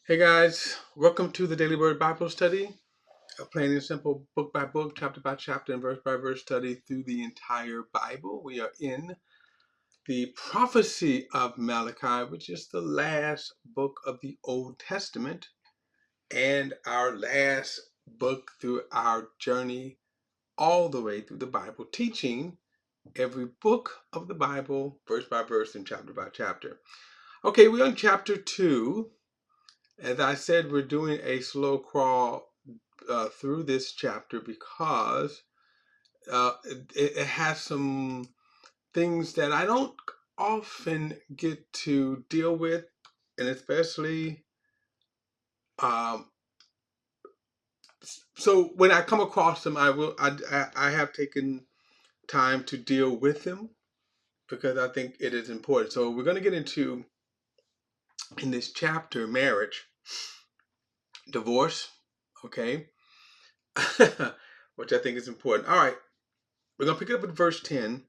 Hey guys, welcome to the Daily Word Bible Study, a plain and simple book by book, chapter by chapter, and verse by verse study through the entire Bible. We are in the Prophecy of Malachi, which is the last book of the Old Testament and our last book through our journey all the way through the Bible, teaching every book of the Bible, verse by verse and chapter by chapter. Okay, we're on chapter 2. As I said, we're doing a slow crawl through this chapter because it has some things that I don't often get to deal with, and especially um, so when I come across them, I have taken time to deal with them because I think it is important. So we're going to get into in this chapter marriage, divorce, okay, which I think is important. All right. We're going to pick it up at verse 10.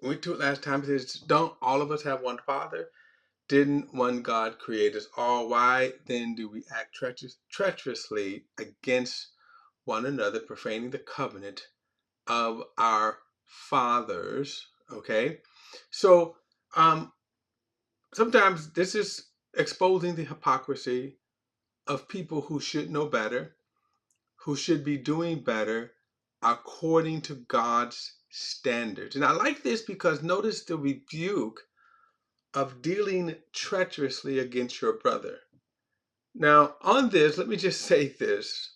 We went to it last time. It says, don't all of us have one Father? Didn't one God create us all? Why then do we act treacherously against one another, profaning the covenant of our fathers? Okay. So sometimes this is exposing the hypocrisy of people who should know better, who should be doing better according to God's standards. And I like this because notice the rebuke of dealing treacherously against your brother. Now, on this, let me just say this.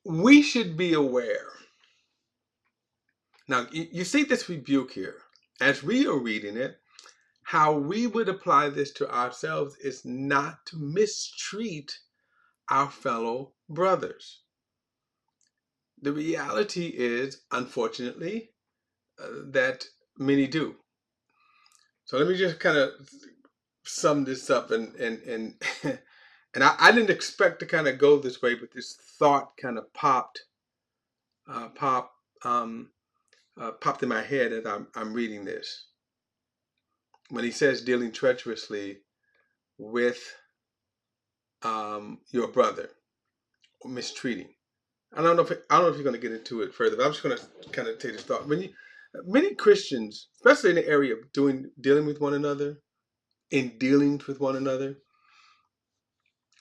We should be aware. Now, you see this rebuke here. As we are reading it, how we would apply this to ourselves is not to mistreat our fellow brothers. The reality is, unfortunately, that many do. So let me just kind of sum this up and and I didn't expect to kind of go this way, but this thought kind of uh, pop um, popped in my head as I'm reading this. When he says dealing treacherously with your brother, or mistreating. I don't know if you're going to get into it further, but I'm just going to kind of take this thought. Many Christians, especially in the area of dealing with one another, in dealings with one another,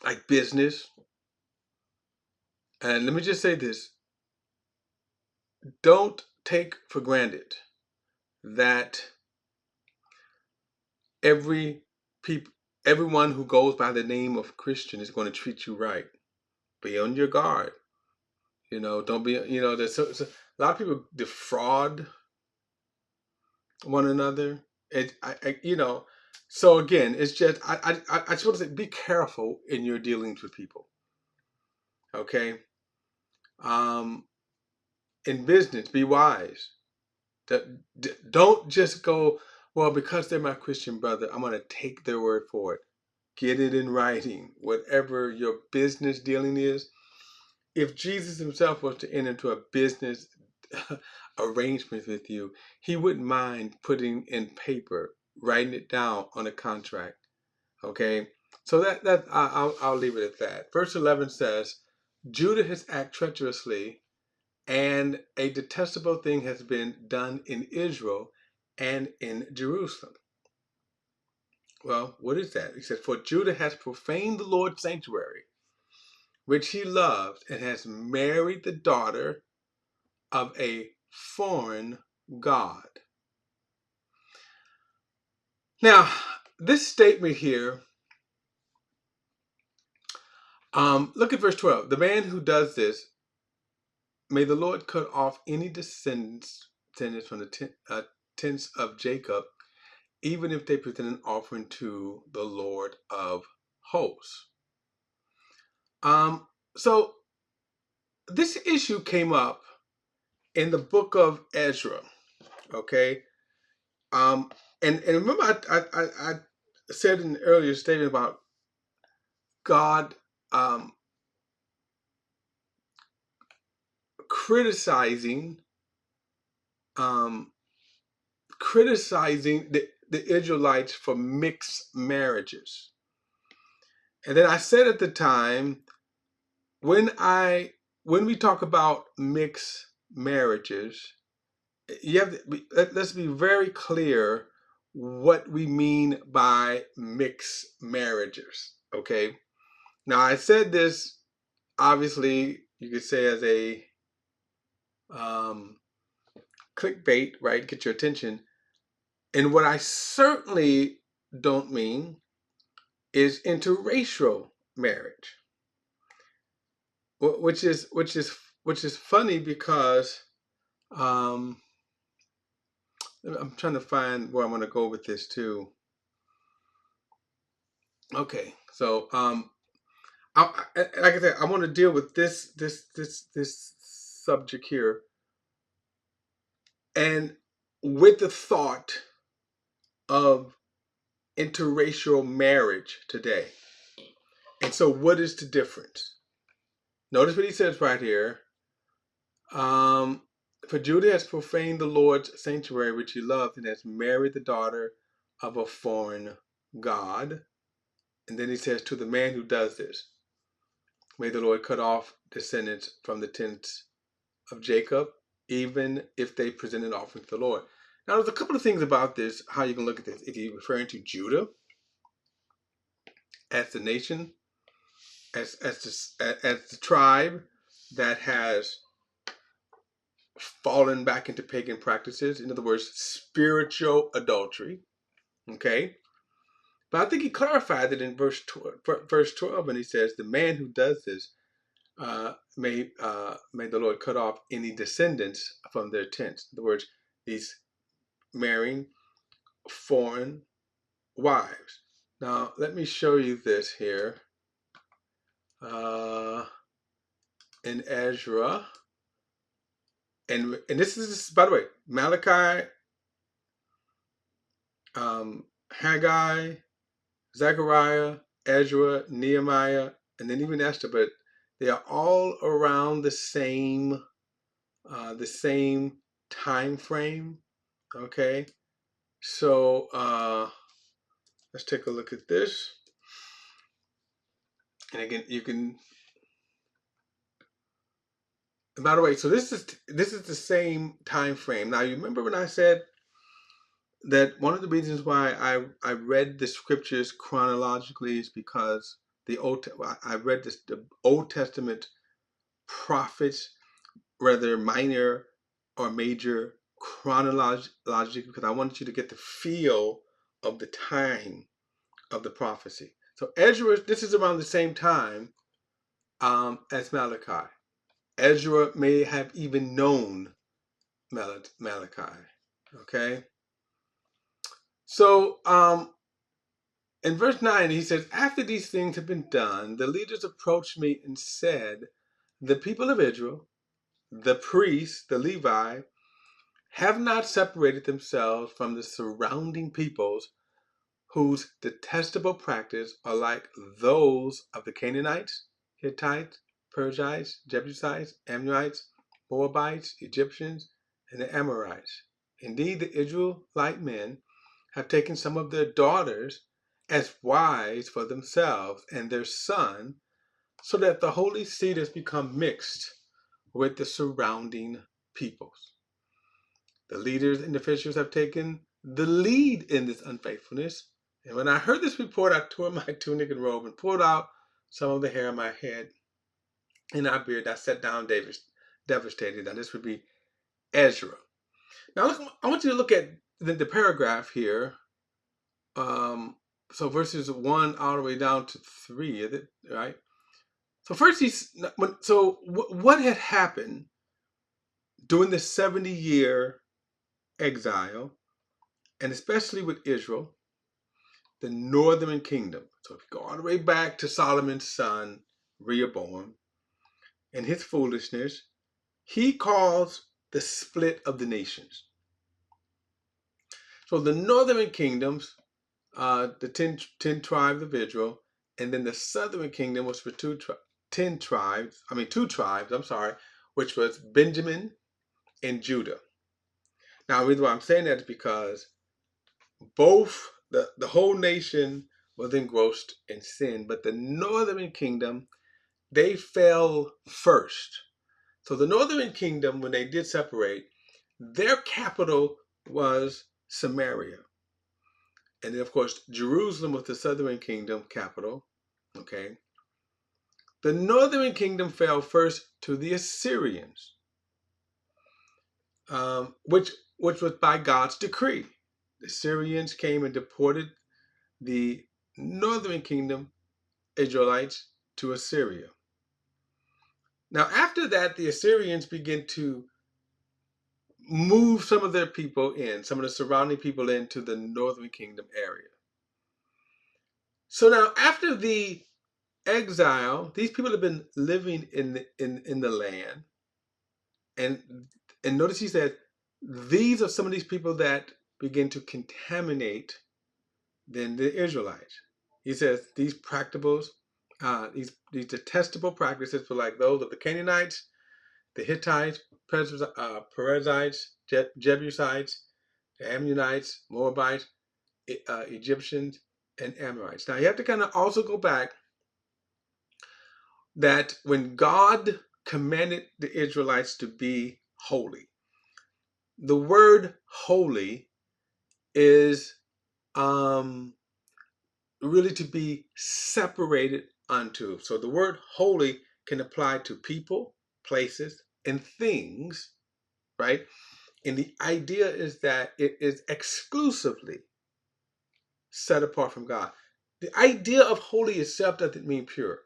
like business. And let me just say this: don't take for granted that every peop, everyone who goes by the name of Christian is going to treat you right. Be on your guard. Don't be. There's a lot of people defraud one another. So again, it's just I just want to say, be careful in your dealings with people. Okay. Um, in business, be wise. Don't just go, well, because they're my Christian brother, I'm going to take their word for it. Get it in writing. Whatever your business dealing is, if Jesus himself was to enter into a business arrangement with you, he wouldn't mind putting in paper, writing it down on a contract. Okay, so I'll leave it at that. Verse 11 says, Judah has acted treacherously, and a detestable thing has been done in Israel and in Jerusalem. Well, what is that? He says, for Judah has profaned the Lord's sanctuary, which he loved, and has married the daughter of a foreign god. Now, this statement here, look at verse 12. The man who does this, may the Lord cut off any descendants from the tents of Jacob, even if they present an offering to the Lord of hosts. So this issue came up in the book of Ezra. Okay, um, and remember I said in an earlier statement about God criticizing um, criticizing the Israelites for mixed marriages. And then I said at the time, when we talk about mixed marriages, let's be very clear what we mean by mixed marriages. Okay. Now I said this, obviously you could say as a clickbait, right? Get your attention. And what I certainly don't mean is interracial marriage, which is funny because um, I'm trying to find where I'm going to go with this too. Okay, so like I said, I want to deal with this subject here, and with the thought of interracial marriage today. And so, what is the difference? Notice what he says right here. For Judah has profaned the Lord's sanctuary, which he loved, and has married the daughter of a foreign god. And then he says, to the man who does this, may the Lord cut off descendants from the tents of Jacob, even if they present an offering to the Lord. Now, there's a couple of things about this, how you can look at this. If you're referring to Judah as the nation, as the tribe that has fallen back into pagan practices, in other words, spiritual adultery. Okay, but I think he clarified it in verse 12 when he says, "The man who does this may the Lord cut off any descendants from their tents." In other words, he's marrying foreign wives. Now, let me show you this here in Ezra. And this is, by the way, Malachi, Haggai, Zechariah, Ezra, Nehemiah, and then even Esther, but they are all around the same time frame. Okay, so let's take a look at this. And again, you can. And by the way, so this is the same time frame. Now, you remember when I said that one of the reasons why I read the scriptures chronologically is because I read the Old Testament prophets, whether minor or major, chronologically, because I wanted you to get the feel of the time of the prophecy. So Ezra, this is around the same time as Malachi. Ezra may have even known Malachi. Okay. So in verse 9, he says, after these things have been done, the leaders approached me and said, the people of Israel, the priests, the Levi, have not separated themselves from the surrounding peoples whose detestable practice are like those of the Canaanites, Hittites, Perizzites, Jebusites, Ammonites, Moabites, Egyptians, and the Amorites. Indeed, the Israelite men have taken some of their daughters as wives for themselves and their son, so that the holy seed has become mixed with the surrounding peoples. The leaders and officials have taken the lead in this unfaithfulness. And when I heard this report, I tore my tunic and robe and pulled out some of the hair on my head and our beard. I sat down devastated. Now, this would be Ezra. Now, look, I want you to look at the paragraph here. So verses 1 all the way down to 3, is it right? So first, what had happened during the 70-year exile, and especially with Israel, the northern kingdom. So if you go all the way back to Solomon's son, Rehoboam, and his foolishness, he caused the split of the nations. So the northern kingdoms, the 10 tribes of Israel, and then the southern kingdom was for two tribes, which was Benjamin and Judah. Now, the reason why I'm saying that is because both the whole nation was engrossed in sin, but the northern kingdom, they fell first. So the northern kingdom, when they did separate, their capital was Samaria. And then, of course, Jerusalem was the southern kingdom capital. Okay. The northern kingdom fell first to the Assyrians, which was by God's decree. The Assyrians came and deported the northern kingdom Israelites to Assyria. Now, after that, the Assyrians begin to move some of their people in, some of the surrounding people into the northern kingdom area. So now, after the exile, these people have been living in the land, and notice he said, these are some of these people that begin to contaminate then the Israelites. He says these practicables, these detestable practices were like those of the Canaanites, the Hittites, Perizzites, Jebusites, the Ammonites, Moabites, Egyptians, and Amorites. Now you have to kind of also go back that when God commanded the Israelites to be holy, the word holy is really to be separated unto. So the word holy can apply to people, places, and things, right? And the idea is that it is exclusively set apart from God. The idea of holy itself doesn't mean pure.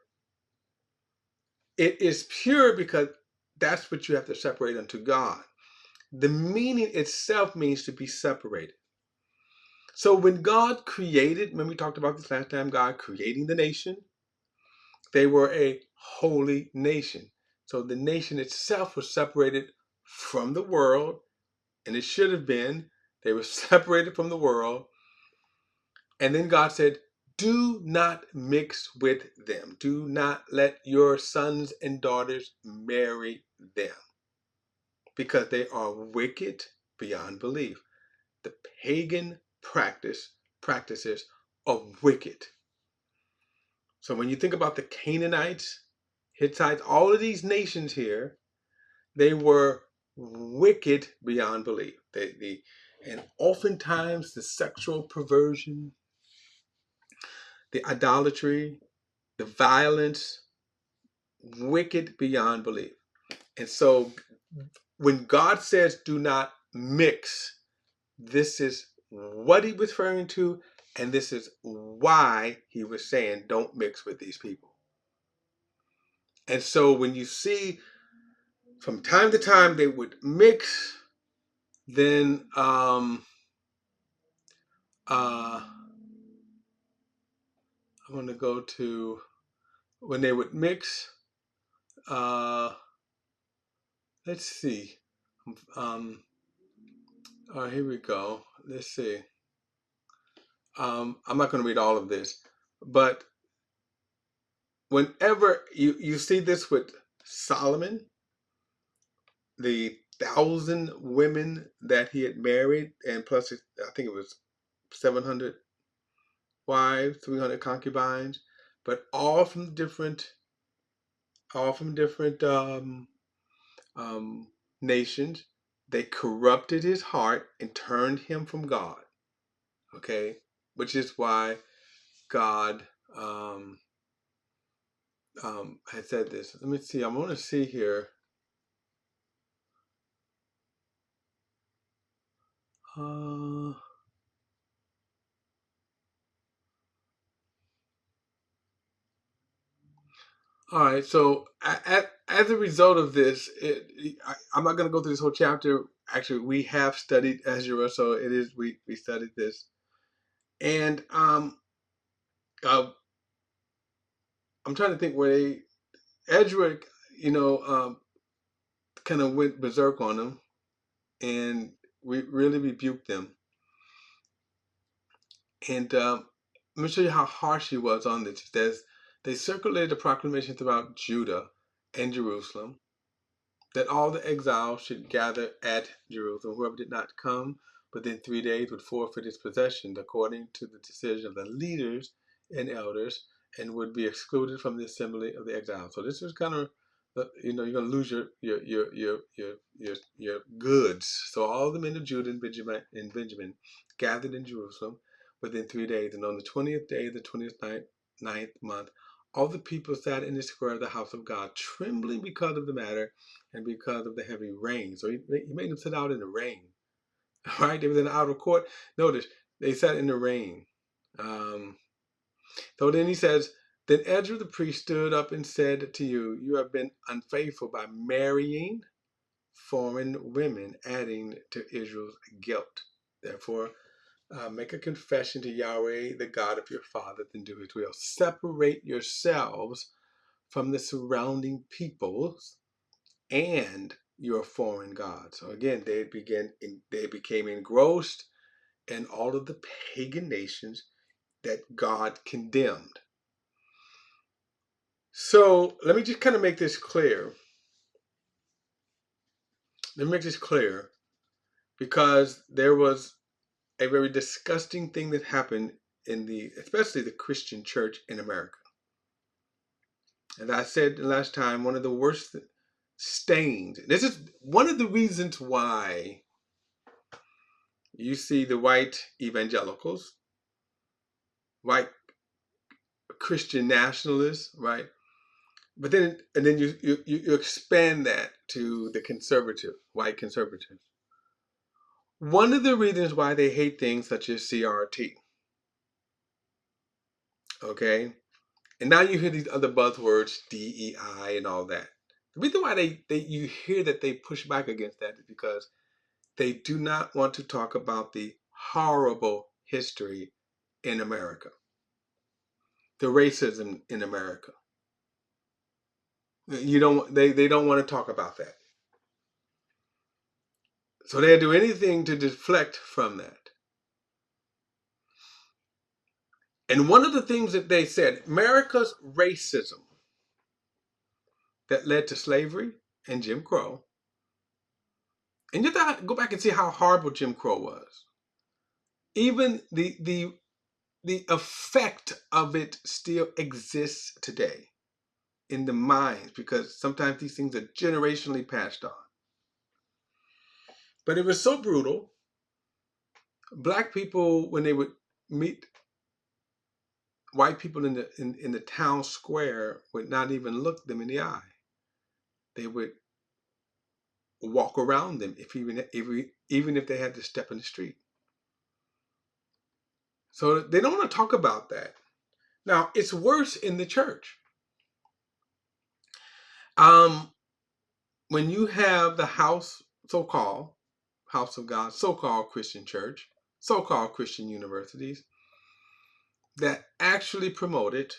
It is pure because that's what you have to separate unto God. The meaning itself means to be separated. So when God created, when we talked about this last time, God creating the nation, they were a holy nation. So the nation itself was separated from the world, and it should have been. They were separated from the world. And then God said, do not mix with them. Do not let your sons and daughters marry them, because they are wicked beyond belief. The pagan practices are wicked. So when you think about the Canaanites, Hittites, all of these nations here, they were wicked beyond belief. And oftentimes the sexual perversion, the idolatry, the violence, wicked beyond belief. And so when God says do not mix, this is what he was referring to, and this is why he was saying don't mix with these people. And so when you see from time to time they would mix, then I'm going to go to when they would mix. Let's see. Here we go. Let's see. I'm not going to read all of this, but whenever you see this with Solomon, the 1,000 women that he had married, and plus I think it was 700 wives, 300 concubines, but all from different nations. They corrupted his heart and turned him from God. Okay, which is why God had said this. Let me see. I want to see here. All right. So as a result of this, I'm not going to go through this whole chapter. Actually, we have studied Ezra, so it is we studied this, and uh, I'm trying to think where Ezra, kind of went berserk on them, and we really rebuked them. And let me show you how harsh he was on this. It says, they circulated a proclamation throughout Judah and Jerusalem that all the exiles should gather at Jerusalem. Whoever did not come but in 3 days would forfeit its possessions according to the decision of the leaders and elders, and would be excluded from the assembly of the exiles. So this is kind of, you're going to lose your goods. So all the men of Judah and Benjamin gathered in Jerusalem within 3 days, and on the 20th day of the 29th month, all the people sat in the square of the house of God, trembling because of the matter and because of the heavy rain. So he made them sit out in the rain. All right, they was in the outer court. Notice they sat in the rain. So then he says, then Ezra the priest stood up and said to you, you have been unfaithful by marrying foreign women, adding to Israel's guilt. Therefore, make a confession to Yahweh, the God of your father, then do his will. Separate yourselves from the surrounding peoples and your foreign gods. So again, they became engrossed in all of the pagan nations that God condemned. So let me just kind of make this clear. Let me make this clear, because there was a very disgusting thing that happened in especially the Christian church in America. As I said the last time, one of the worst stains. This is one of the reasons why you see the white evangelicals, white Christian nationalists, right? But then you expand that to the conservative, white conservatives. One of the reasons why they hate things such as CRT, okay? And now you hear these other buzzwords, DEI and all that. The reason why you hear that they push back against that is because they do not want to talk about the horrible history in America, the racism in America. They don't want to talk about that. So they'll do anything to deflect from that. And one of the things that they said, America's racism that led to slavery and Jim Crow. And you have to go back and see how horrible Jim Crow was. Even the effect of it still exists today in the minds, because sometimes these things are generationally passed on. But it was so brutal. Black people, when they would meet white people in the town square, would not even look them in the eye. They would walk around them even if they had to step in the street. So they don't want to talk about that. Now, it's worse in the church. When you have the house, so-called house of God, so-called Christian church, so-called Christian universities that actually promoted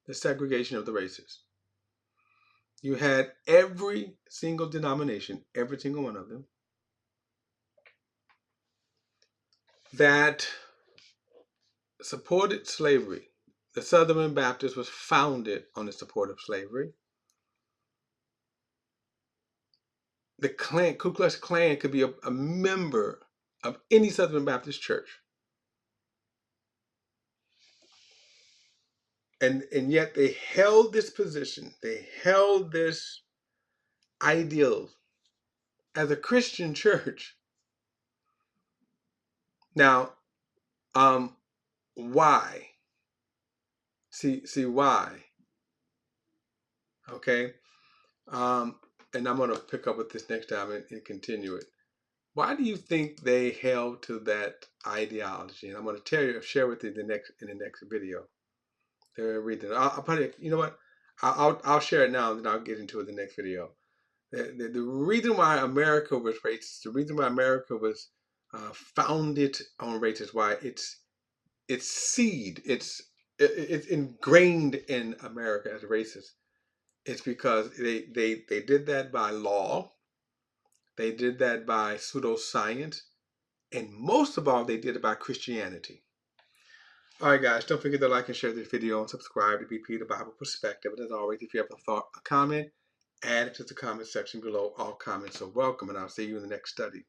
the segregation of the races. You had every single denomination, every single one of them, that supported slavery. The Southern Baptist was founded on the support of slavery. The Ku Klux Klan could be a member of any Southern Baptist church. And yet they held this position. They held this ideal as a Christian church. Now, why? See why? Okay. And I'm going to pick up with this next time and continue it. Why do you think they held to that ideology? And I'm going to share with you in the next video. The reason. I'll probably, you know what? I'll share it now, and then I'll get into it in the next video. The reason why America was racist, the reason why America was founded on race, is why it's seed, it's ingrained in America as racist. It's because they did that by law, they did that by pseudoscience, and most of all, they did it by Christianity. All right, guys, don't forget to like and share this video and subscribe to BP, the Bible Perspective. And as always, if you have a thought, a comment, add it to the comment section below. All comments are welcome, and I'll see you in the next study.